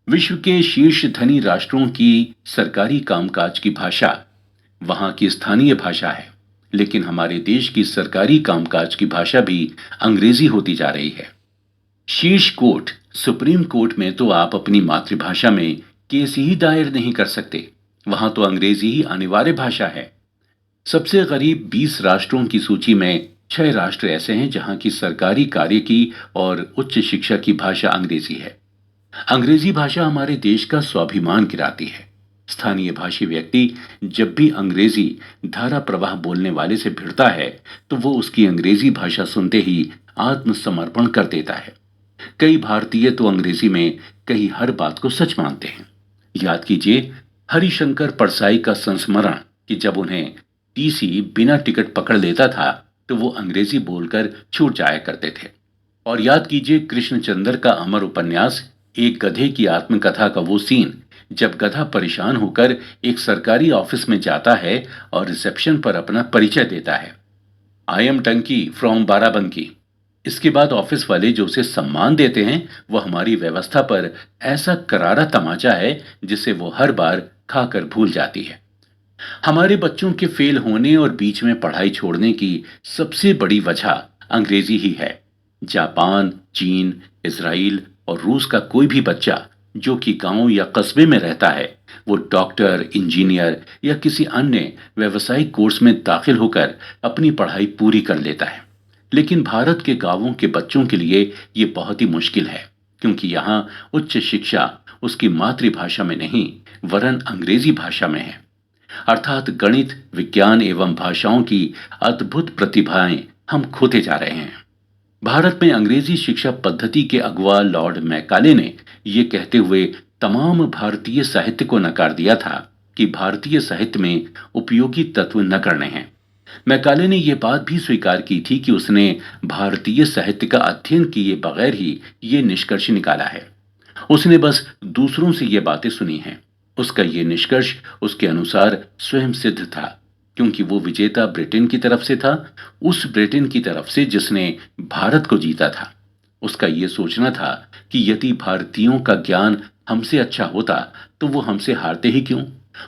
विश्व के शीर्ष धनी राष्ट्रों की सरकारी कामकाज की भाषा वहां की स्थानीय भाषा है, लेकिन हमारे देश की सरकारी कामकाज की भाषा भी अंग्रेजी होती जा रही है। शीर्ष कोर्ट, सुप्रीम कोर्ट में तो आप अपनी मातृभाषा में केस ही दायर नहीं कर सकते। वहां तो अंग्रेजी ही अनिवार्य भाषा है। सबसे करीब 20 राष्ट्रों की सूची में 6 राष्ट्र ऐसे हैं जहां की सरकारी कार्य की और उच्च शिक्षा की भाषा अंग्रेजी है। अंग्रेजी भाषा हमारे देश का स्वाभिमान गिराती है। स्थानीय भाषी व्यक्ति जब भी अंग्रेजी धारा प्रवाह बोलने वाले से भिड़ता है, तो वो उसकी अंग्रेजी भाषा सुनते ही आत्मसमर्पण कर देता है। कई भारतीय तो अंग्रेजी में कही हर बात को सच मानते हैं। याद कीजिए हरिशंकर परसाई का संस्मरण कि जब उन्हें टीसी बिना टिकट पकड़ लेता था, तो वो अंग्रेजी बोलकर छूट जाया करते थे। और याद कीजिए कृष्णचंद्र का अमर उपन्यास एक गधे की आत्मकथा का वो सीन, जब गधा परेशान होकर एक सरकारी ऑफिस में जाता है और रिसेप्शन पर अपना परिचय देता है, आई एम टंकी फ्रॉम बाराबंकी। इसके बाद ऑफिस वाले जो उसे सम्मान देते हैं, वह हमारी व्यवस्था पर ऐसा करारा तमाचा है जिसे वो हर बार खाकर भूल जाती है। हमारे बच्चों के फेल होने और बीच में पढ़ाई छोड़ने की सबसे बड़ी वजह अंग्रेजी ही है। जापान, चीन, इजराइल और रूस का कोई भी बच्चा जो कि गांव या कस्बे में रहता है, वो डॉक्टर, इंजीनियर या किसी अन्य व्यवसायिक कोर्स में दाखिल होकर अपनी पढ़ाई पूरी कर लेता है। लेकिन भारत के गांवों के बच्चों के लिए ये बहुत ही मुश्किल है, क्योंकि यहाँ उच्च शिक्षा उसकी मातृभाषा में नहीं, वरन अंग्रेजी भाषा में है। अर्थात गणित, विज्ञान एवं भाषाओं की अद्भुत प्रतिभाएं हम खोते जा रहे हैं। भारत में अंग्रेजी शिक्षा पद्धति के अगुवा लॉर्ड मैकाले ने यह कहते हुए तमाम भारतीय साहित्य को नकार दिया था कि भारतीय साहित्य में उपयोगी तत्व नगण्य हैं। मैकाले ने यह बात भी स्वीकार की थी कि उसने भारतीय साहित्य का अध्ययन किए बगैर ही ये निष्कर्ष निकाला है। उसने बस दूसरों से ये बातें सुनी हैं। उसका ये निष्कर्ष उसके अनुसार स्वयं सिद्ध था, क्योंकि वो विजेता ब्रिटेन की तरफ से था, उस ब्रिटेन की तरफ से जिसने भारत को जीता था। उसका ये सोचना था कि यदि भारतीयों का ज्ञान हमसे अच्छा होता, तो वो हमसे हारते ही क्यों।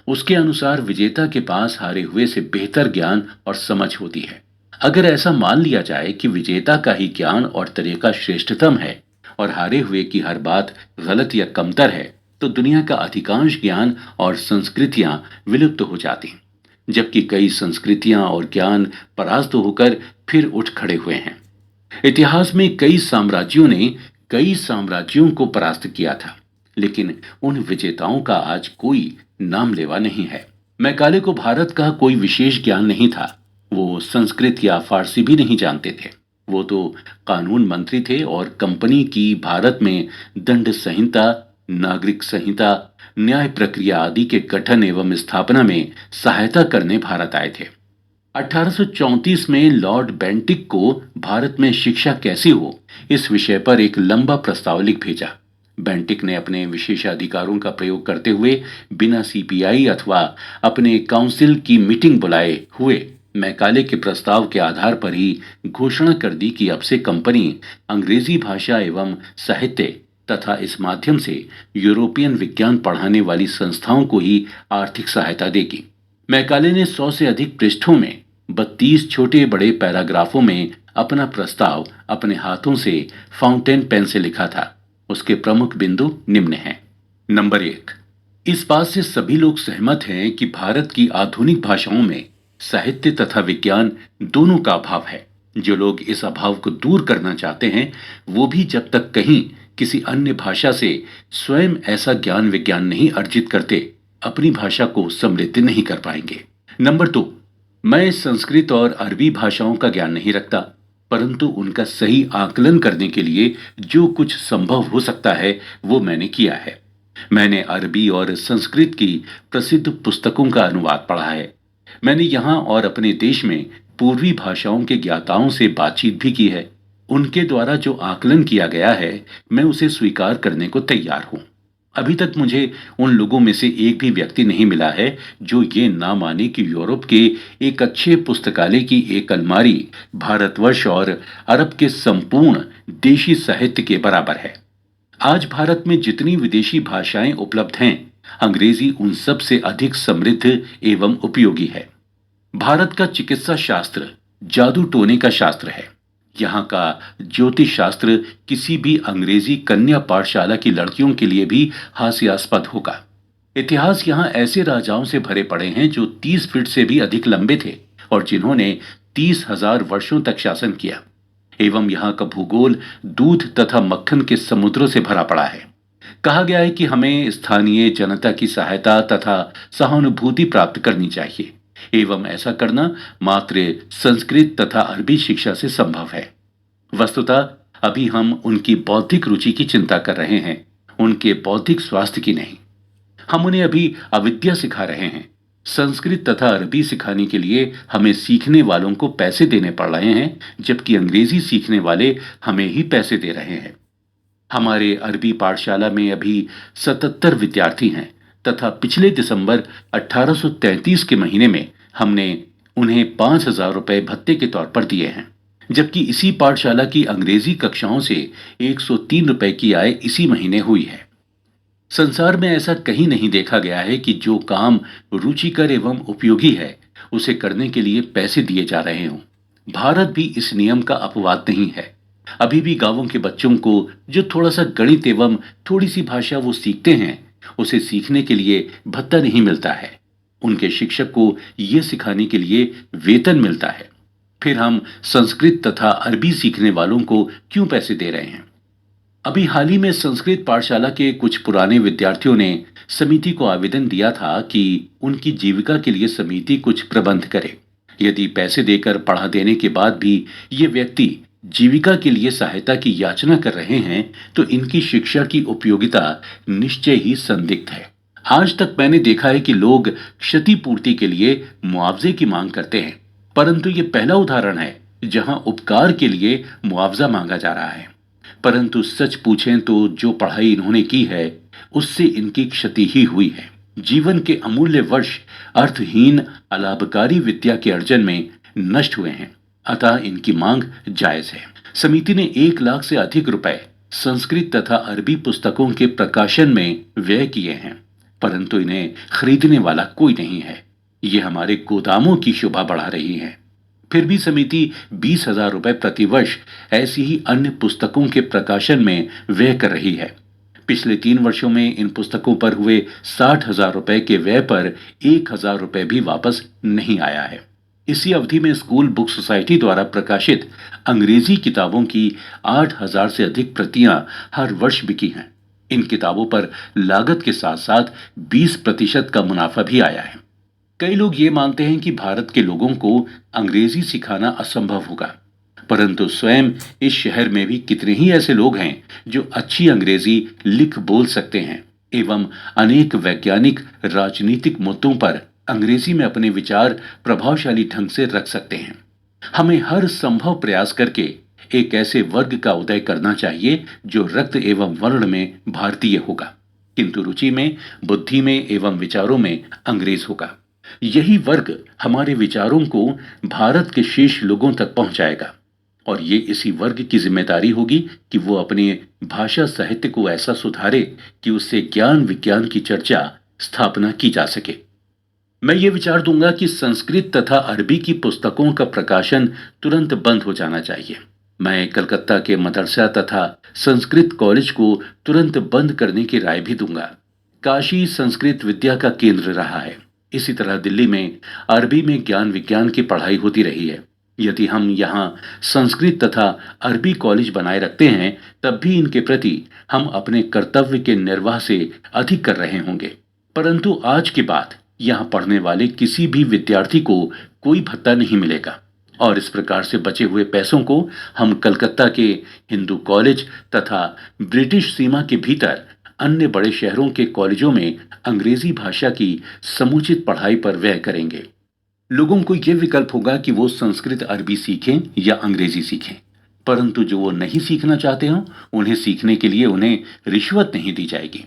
उसके अनुसार विजेता के पास हारे हुए से बेहतर ज्ञान और समझ होती है। अगर ऐसा मान लिया जाए कि विजेता का ही ज्ञान और तरीका श्रेष्ठतम है और हारे हुए की हर बात गलत या कमतर है, तो दुनिया का अधिकांश ज्ञान और संस्कृतियां विलुप्त हो जाती हैं, जबकि कई संस्कृतियां और ज्ञान परास्त होकर फिर उठ खड़े हुए हैं। इतिहास में कई साम्राज्यों को परास्त किया था, लेकिन उन विजेताओं का आज कोई नाम लेवा नहीं है। मैकाले को भारत का कोई विशेष ज्ञान नहीं था। वो संस्कृत या फारसी भी नहीं जानते थे। वो तो कानून मंत्री थे और कंपनी की भारत में दंड संहिता, नागरिक संहिता, न्याय प्रक्रिया आदि के गठन एवं स्थापना में सहायता करने भारत आए थे। 1834 में लॉर्ड बेंटिक को भारत में शिक्षा कैसी हो, इस विषय पर एक लंबा प्रस्ताव लिख भेजा। बेंटिक ने अपने विशेषाधिकारों का प्रयोग करते हुए बिना सीपीआई अथवा अपने काउंसिल की मीटिंग बुलाए हुए मैकाले के प्रस्ताव के आधार पर ही घोषणा कर दी कि अब से कंपनी अंग्रेजी भाषा एवं साहित्य तथा इस माध्यम से यूरोपियन विज्ञान पढ़ाने वाली संस्थाओं को ही आर्थिक सहायता देगी। मैकाले ने 100 से अधिक पृष्ठों में 32 छोटे बड़े पैराग्राफों में अपना प्रस्ताव अपने हाथों से फाउंटेन पेन से लिखा था। उसके प्रमुख बिंदु निम्न हैं। नंबर 1, इस बात से सभी लोग सहमत हैं कि भारत की आधुनिक भाषाओं में साहित्य तथा विज्ञान दोनों का अभाव है। जो लोग इस अभाव को दूर करना चाहते हैं, वो भी जब तक कहीं किसी अन्य भाषा से स्वयं ऐसा ज्ञान विज्ञान नहीं अर्जित करते, अपनी भाषा को समृद्ध नहीं कर पाएंगे। नंबर 2, मैं संस्कृत और अरबी भाषाओं का ज्ञान नहीं रखता, परंतु उनका सही आकलन करने के लिए जो कुछ संभव हो सकता है वो मैंने किया है। मैंने अरबी और संस्कृत की प्रसिद्ध पुस्तकों का अनुवाद पढ़ा है। मैंने यहाँ और अपने देश में पूर्वी भाषाओं के ज्ञाताओं से बातचीत भी की है। उनके द्वारा जो आकलन किया गया है, मैं उसे स्वीकार करने को तैयार हूँ। अभी तक मुझे उन लोगों में से एक भी व्यक्ति नहीं मिला है जो ये ना माने कि यूरोप के एक अच्छे पुस्तकालय की एक अलमारी भारतवर्ष और अरब के संपूर्ण देशी साहित्य के बराबर है। आज भारत में जितनी विदेशी भाषाएं उपलब्ध हैं, अंग्रेजी उन सब से अधिक समृद्ध एवं उपयोगी है। भारत का चिकित्सा शास्त्र जादू टोने का शास्त्र है। यहाँ का ज्योतिष शास्त्र किसी भी अंग्रेजी कन्या पाठशाला की लड़कियों के लिए भी हास्यास्पद होगा। इतिहास यहाँ ऐसे राजाओं से भरे पड़े हैं जो 30 फीट से भी अधिक लंबे थे और जिन्होंने 30,000 वर्षों तक शासन किया। एवं यहाँ का भूगोल दूध तथा मक्खन के समुद्रों से भरा पड़ा है। कहा गया है कि हमें स्थानीय जनता की सहायता तथा सहानुभूति प्राप्त करनी चाहिए एवं ऐसा करना मात्र संस्कृत तथा अरबी शिक्षा से संभव है। वस्तुतः अभी हम उनकी बौद्धिक रुचि की चिंता कर रहे हैं, उनके बौद्धिक स्वास्थ्य की नहीं। हम उन्हें अभी अविद्या सिखा रहे हैं। संस्कृत तथा अरबी सिखाने के लिए हमें सीखने वालों को पैसे देने पड़ रहे हैं, जबकि अंग्रेजी सीखने वाले हमें ही पैसे दे रहे हैं। हमारे अरबी पाठशाला में अभी 77 विद्यार्थी हैं तथा पिछले दिसंबर 1833 के महीने में हमने उन्हें 5,000 रुपए भत्ते के तौर पर दिए हैं, जबकि इसी पाठशाला की अंग्रेजी कक्षाओं से 103 रुपए की आय इसी महीने हुई है। संसार में ऐसा कहीं नहीं देखा गया है कि जो काम रुचिकर एवं उपयोगी है उसे करने के लिए पैसे दिए जा रहे हों। भारत भी इस नियम का अपवाद नहीं है। अभी भी गांवों के बच्चों को जो थोड़ा सा गणित एवं थोड़ी सी भाषा वो सीखते हैं, उसे सीखने के लिए भत्ता नहीं मिलता है। उनके शिक्षक को ये सिखाने के लिए वेतन मिलता है। फिर हम संस्कृत तथा अरबी सीखने वालों को क्यों पैसे दे रहे हैं? अभी हाल ही में संस्कृत पाठशाला के कुछ पुराने विद्यार्थियों ने समिति को आवेदन दिया था कि उनकी जीविका के लिए समिति कुछ प्रबंध करे। यदि पैसे देकर पढ़ा देने के बाद भी ये व्यक्ति जीविका के लिए सहायता की याचना कर रहे हैं, तो इनकी शिक्षा की उपयोगिता निश्चय ही संदिग्ध है। आज तक मैंने देखा है कि लोग क्षतिपूर्ति के लिए मुआवजे की मांग करते हैं, परंतु ये पहला उदाहरण है जहां उपकार के लिए मुआवजा मांगा जा रहा है। परंतु सच पूछें तो जो पढ़ाई इन्होंने की है उससे इनकी क्षति ही हुई है। जीवन के अमूल्य वर्ष अर्थहीन अलाभकारी विद्या के अर्जन में नष्ट हुए हैं, अतः इनकी मांग जायज है। समिति ने 1 लाख से अधिक रुपए संस्कृत तथा अरबी पुस्तकों के प्रकाशन में व्यय किए हैं, परंतु इन्हें खरीदने वाला कोई नहीं है। ये हमारे गोदामों की शोभा बढ़ा रही है। फिर भी समिति 20,000 रुपए प्रतिवर्ष ऐसी ही अन्य पुस्तकों के प्रकाशन में व्यय कर रही है। पिछले 3 वर्षों में इन पुस्तकों पर हुए 60,000 रुपए के व्यय पर 1,000 रुपए भी वापस नहीं आया है। इसी अवधि में स्कूल बुक सोसाइटी द्वारा प्रकाशित अंग्रेजी किताबों की 8,000 से अधिक प्रतियां हर वर्ष बिकी हैं। इन किताबों पर लागत के साथ साथ 20% का मुनाफा भी आया है। कई लोग ये मानते हैं कि भारत के लोगों को अंग्रेजी सिखाना असंभव होगा, परंतु स्वयं इस शहर में भी कितने ही ऐसे लोग हैं जो अच्छी अंग्रेजी लिख बोल सकते हैं एवं अनेक वैज्ञानिक राजनीतिक मुद्दों पर अंग्रेजी में अपने विचार प्रभावशाली ढंग से रख सकते हैं। हमें हर संभव प्रयास करके एक ऐसे वर्ग का उदय करना चाहिए जो रक्त एवं वर्ण में भारतीय होगा, किंतु रुचि में, बुद्धि में एवं विचारों में अंग्रेज होगा। यही वर्ग हमारे विचारों को भारत के शेष लोगों तक पहुंचाएगा और ये इसी वर्ग की जिम्मेदारी होगी कि वो अपने भाषा साहित्य को ऐसा सुधारे कि उससे ज्ञान विज्ञान की चर्चा स्थापना की जा सके। मैं ये विचार दूंगा कि संस्कृत तथा अरबी की पुस्तकों का प्रकाशन तुरंत बंद हो जाना चाहिए। मैं कलकत्ता के मदरसा तथा संस्कृत कॉलेज को तुरंत बंद करने की राय भी दूंगा। काशी संस्कृत विद्या का केंद्र रहा है। इसी तरह दिल्ली में अरबी में ज्ञान विज्ञान की पढ़ाई होती रही है। यदि हम यहाँ संस्कृत तथा अरबी कॉलेज बनाए रखते हैं, तब भी इनके प्रति हम अपने कर्तव्य के निर्वाह से अधिक कर रहे होंगे। परंतु आज के बाद यहाँ पढ़ने वाले किसी भी विद्यार्थी को कोई भत्ता नहीं मिलेगा और इस प्रकार से बचे हुए पैसों को हम कलकत्ता के हिंदू कॉलेज तथा ब्रिटिश सीमा के भीतर अन्य बड़े शहरों के कॉलेजों में अंग्रेजी भाषा की समुचित पढ़ाई पर व्यय करेंगे। लोगों को यह विकल्प होगा कि वो संस्कृत अरबी सीखें या अंग्रेजी सीखें, परंतु जो वो नहीं सीखना चाहते हों, उन्हें सीखने के लिए उन्हें रिश्वत नहीं दी जाएगी।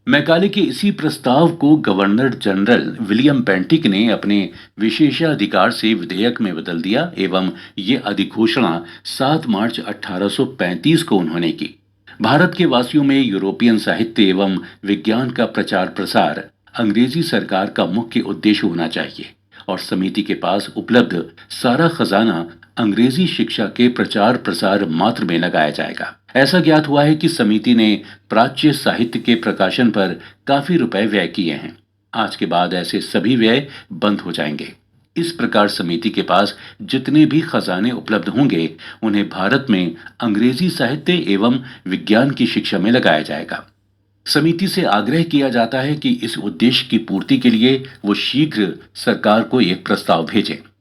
मैकाले के इसी प्रस्ताव को गवर्नर जनरल विलियम पेंटिक ने अपने विशेषाधिकार से विधेयक में बदल दिया एवं ये अधिघोषणा 7 मार्च 1835 को उन्होंने की। भारत के वासियों में यूरोपियन साहित्य एवं विज्ञान का प्रचार प्रसार अंग्रेजी सरकार का मुख्य उद्देश्य होना चाहिए और समिति के पास उपलब्ध सारा खजाना अंग्रेजी शिक्षा के प्रचार प्रसार मात्र में लगाया जाएगा। ऐसा ज्ञात हुआ है कि समिति ने प्राच्य साहित्य के प्रकाशन पर काफी रुपए व्यय किए हैं। आज के बाद ऐसे सभी व्यय बंद हो जाएंगे। इस प्रकार समिति के पास जितने भी खजाने उपलब्ध होंगे उन्हें भारत में अंग्रेजी साहित्य एवं विज्ञान की शिक्षा में लगाया जाएगा। समिति से आग्रह किया जाता है कि इस उद्देश्य की पूर्ति के लिए वो शीघ्र सरकार को एक प्रस्ताव भेजें।